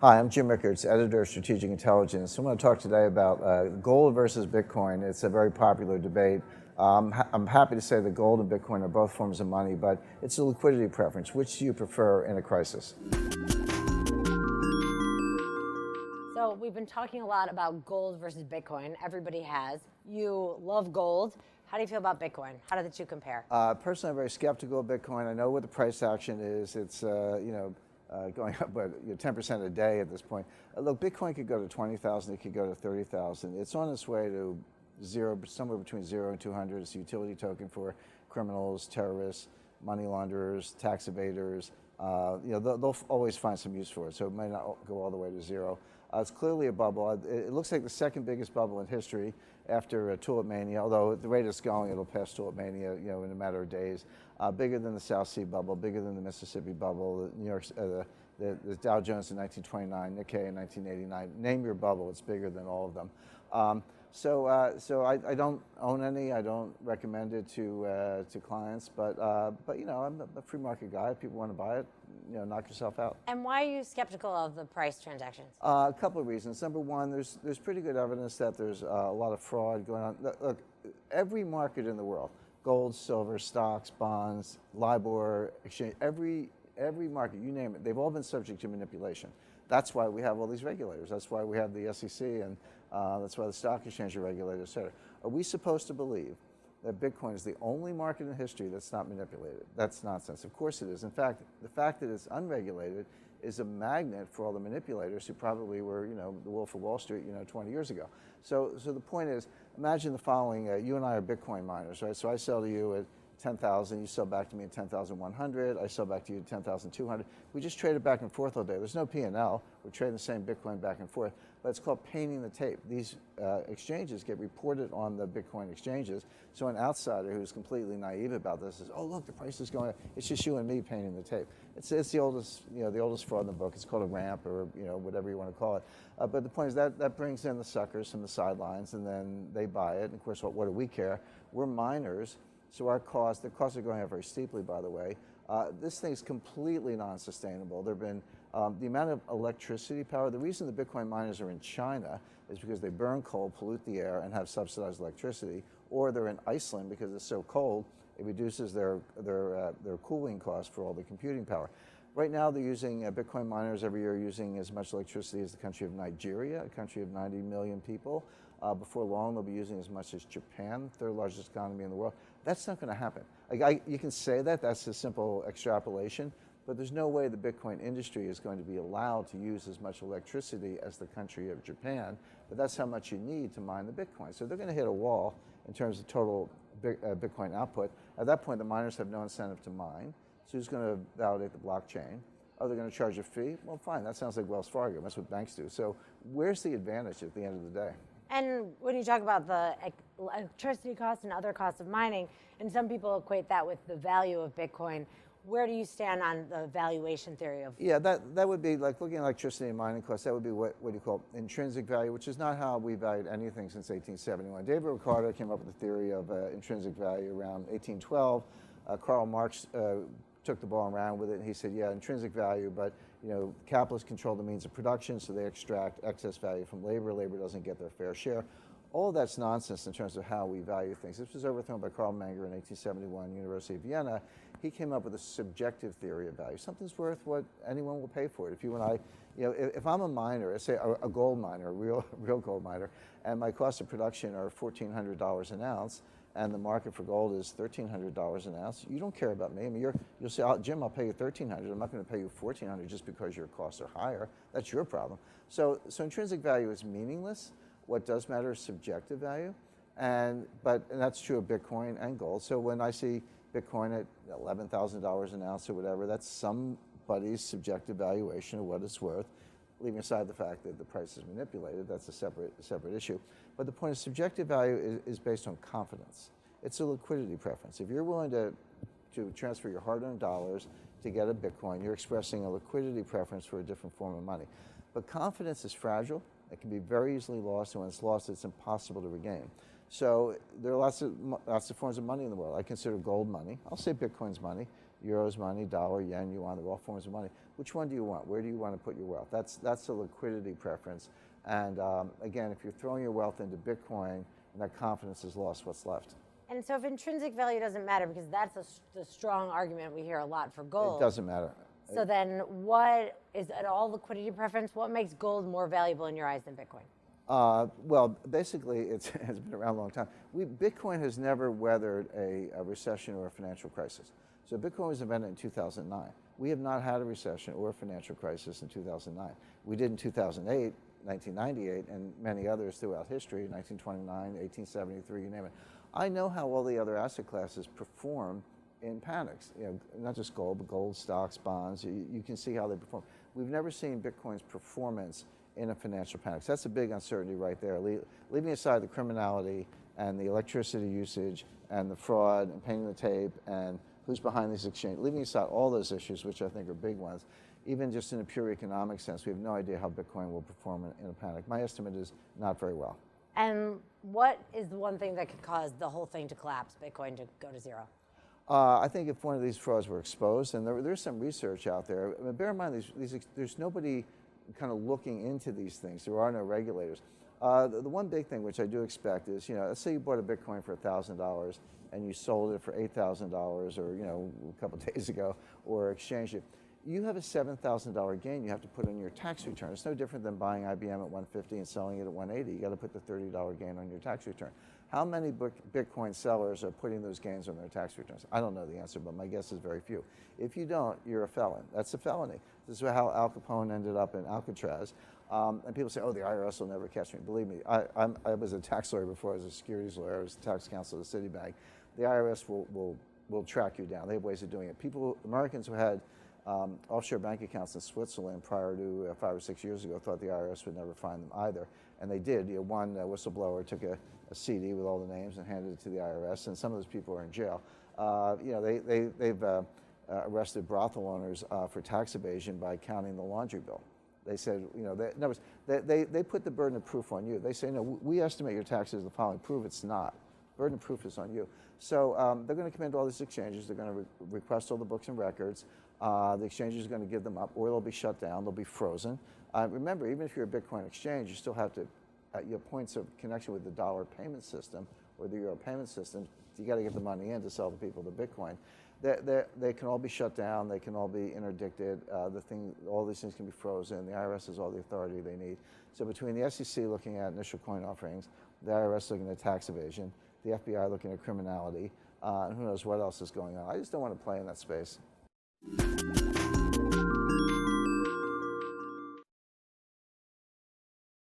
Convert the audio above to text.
Hi, I'm Jim Rickards, editor of Strategic Intelligence. I want to talk today about gold versus Bitcoin. It's a very popular debate. I'm happy to say that gold and Bitcoin are both forms of money, but it's a liquidity preference. Which do you prefer in a crisis? So we've been talking a lot about gold versus Bitcoin. Everybody has. You love gold. How do you feel about Bitcoin? How do the two compare? Personally, I'm very skeptical of Bitcoin. I know what the price action is. It's going up, but 10% a day at this point. Look, Bitcoin could go to 20,000. It could go to 30,000. It's on its way to zero, somewhere between 0 and 200. It's a utility token for criminals, terrorists, money launderers, tax evaders. They'll always find some use for it. So it may not go all the way to zero. It's clearly a bubble. It looks like the second biggest bubble in history after Tulip Mania, although at the rate it's going, it'll pass Tulip Mania, in a matter of days. Bigger than the South Sea bubble, bigger than the Mississippi bubble, the New York, the Dow Jones in 1929, Nikkei in 1989. Name your bubble, it's bigger than all of them. So I don't own any. I don't recommend it to clients. But I'm a free market guy. If people want to buy it, knock yourself out. And why are you skeptical of the price transactions? A couple of reasons. Number one, there's pretty good evidence that there's a lot of fraud going on. Look, every market in the world, gold, silver, stocks, bonds, LIBOR, exchange, every market, you name it, they've all been subject to manipulation. That's why we have all these regulators. That's why we have the SEC, and that's why the stock exchange are regulated, et cetera. Are we supposed to believe that Bitcoin is the only market in history that's not manipulated? That's nonsense. Of course it is. In fact, the fact that it's unregulated is a magnet for all the manipulators who probably were, the Wolf of Wall Street, 20 years ago. So the point is, imagine the following. You and I are Bitcoin miners, right? So I sell to you at 10,000, you sell back to me at 10,100, I sell back to you at 10,200. We just traded back and forth all day. There's no P&L. We're trading the same Bitcoin back and forth, but it's called painting the tape. These exchanges get reported on the Bitcoin exchanges, so an outsider who's completely naive about this says, oh, look, the price is going up. It's just you and me painting the tape. It's the oldest, the oldest fraud in the book. It's called a ramp, or whatever you want to call it. But the point is that brings in the suckers from the sidelines, and then they buy it. And of course, what do we care? We're miners. So the costs are going up very steeply, by the way. This thing's completely non-sustainable. There have been the amount of electricity power. The reason the Bitcoin miners are in China is because they burn coal, pollute the air, and have subsidized electricity. Or they're in Iceland because it's so cold, it reduces their cooling costs for all the computing power. Right now, they're using Bitcoin miners every year using as much electricity as the country of Nigeria, a country of 90 million people. Before long, they'll be using as much as Japan, third largest economy in the world. That's not going to happen. You can say that's a simple extrapolation, but there's no way the Bitcoin industry is going to be allowed to use as much electricity as the country of Japan, but that's how much you need to mine the Bitcoin. So they're going to hit a wall in terms of total Bitcoin output. At that point, the miners have no incentive to mine. So who's going to validate the blockchain? Oh, they're going to charge a fee? Well, fine. That sounds like Wells Fargo. That's what banks do. So where's the advantage at the end of the day? And when you talk about the electricity costs and other costs of mining, and some people equate that with the value of Bitcoin, where do you stand on the valuation theory of? Yeah, that would be like looking at electricity and mining costs. That would be what you call intrinsic value, which is not how we valued anything since 1871. David Ricardo came up with the theory of intrinsic value around 1812. Karl Marx took the ball and ran with it, and he said, yeah, intrinsic value, but capitalists control the means of production, so they extract excess value from labor. Labor doesn't get their fair share. All that's nonsense in terms of how we value things. This was overthrown by Karl Menger in 1871, University of Vienna. He came up with a subjective theory of value. Something's worth what anyone will pay for it. If you and I, if I'm a miner, let's say a gold miner, a real gold miner, and my cost of production are $1,400 an ounce, and the market for gold is $1,300 an ounce, you don't care about me. I mean, you'll say, oh, Jim, I'll pay you $1,300. I'm not going to pay you $1,400 just because your costs are higher. That's your problem. So intrinsic value is meaningless. What does matter is subjective value, and that's true of Bitcoin and gold. So when I see Bitcoin at $11,000 an ounce or whatever, that's somebody's subjective valuation of what it's worth. Leaving aside the fact that the price is manipulated, that's a separate issue. But the point is, subjective value is based on confidence. It's a liquidity preference. If you're willing to transfer your hard-earned dollars to get a Bitcoin, you're expressing a liquidity preference for a different form of money. But confidence is fragile. It can be very easily lost, and when it's lost, it's impossible to regain. So there are lots of forms of money in the world. I consider gold money. I'll say Bitcoin's money. euros money, dollar, yen, yuan, they're all forms of money. Which one do you want? Where do you want to put your wealth? That's a liquidity preference. And again, if you're throwing your wealth into Bitcoin and that confidence is lost, what's left? And so if intrinsic value doesn't matter, because that's the strong argument we hear a lot for gold. It doesn't matter. So then what is it all liquidity preference? What makes gold more valuable in your eyes than Bitcoin? Well, basically, it's been around a long time. Bitcoin has never weathered a recession or a financial crisis. So Bitcoin was invented in 2009. We have not had a recession or a financial crisis in 2009. We did in 2008, 1998, and many others throughout history, 1929, 1873, you name it. I know how all the other asset classes perform in panics. Not just gold, but gold, stocks, bonds. You can see how they perform. We've never seen Bitcoin's performance in a financial panic. So that's a big uncertainty right there. Leaving aside the criminality and the electricity usage and the fraud and painting the tape and who's behind these exchanges, leaving aside all those issues, which I think are big ones, even just in a pure economic sense, we have no idea how Bitcoin will perform in a panic. My estimate is not very well. And what is the one thing that could cause the whole thing to collapse, Bitcoin to go to zero? I think if one of these frauds were exposed, and there's some research out there, I mean, bear in mind, there's nobody kind of looking into these things. There are no regulators. The one big thing which I do expect is, let's say you bought a Bitcoin for $1,000 and you sold it for $8,000 or, a couple of days ago, or exchanged it. You have a $7,000 gain you have to put on your tax return. It's no different than buying IBM at 150 and selling it at 180. You got to put the $30 gain on your tax return. How many Bitcoin sellers are putting those gains on their tax returns? I don't know the answer, but my guess is very few. If you don't, you're a felon. That's a felony. This is how Al Capone ended up in Alcatraz. And people say, oh, the IRS will never catch me. Believe me, I was a tax lawyer before I was a securities lawyer. I was tax counsel at Citibank. The IRS will track you down. They have ways of doing it. Americans who had offshore bank accounts in Switzerland prior to 5 or 6 years ago thought the IRS would never find them either. And they did. One whistleblower took a CD with all the names and handed it to the IRS, and some of those people are in jail. They've arrested brothel owners for tax evasion by counting the laundry bill. They said, they put the burden of proof on you. They say, no, we estimate your taxes the following. Prove it's not. Burden of proof is on you. So they're going to come into all these exchanges. They're going to request all the books and records. The exchanges are going to give them up, or they'll be shut down. They'll be frozen. Remember, even if you're a Bitcoin exchange, you still have to, at your points of connection with the dollar payment system or the euro payment system, you got to get the money in to sell the people the Bitcoin. They can all be shut down. They can all be interdicted. All these things can be frozen. The IRS has all the authority they need. So between the SEC looking at initial coin offerings, the IRS looking at tax evasion, the FBI looking at criminality, and who knows what else is going on. I just don't want to play in that space.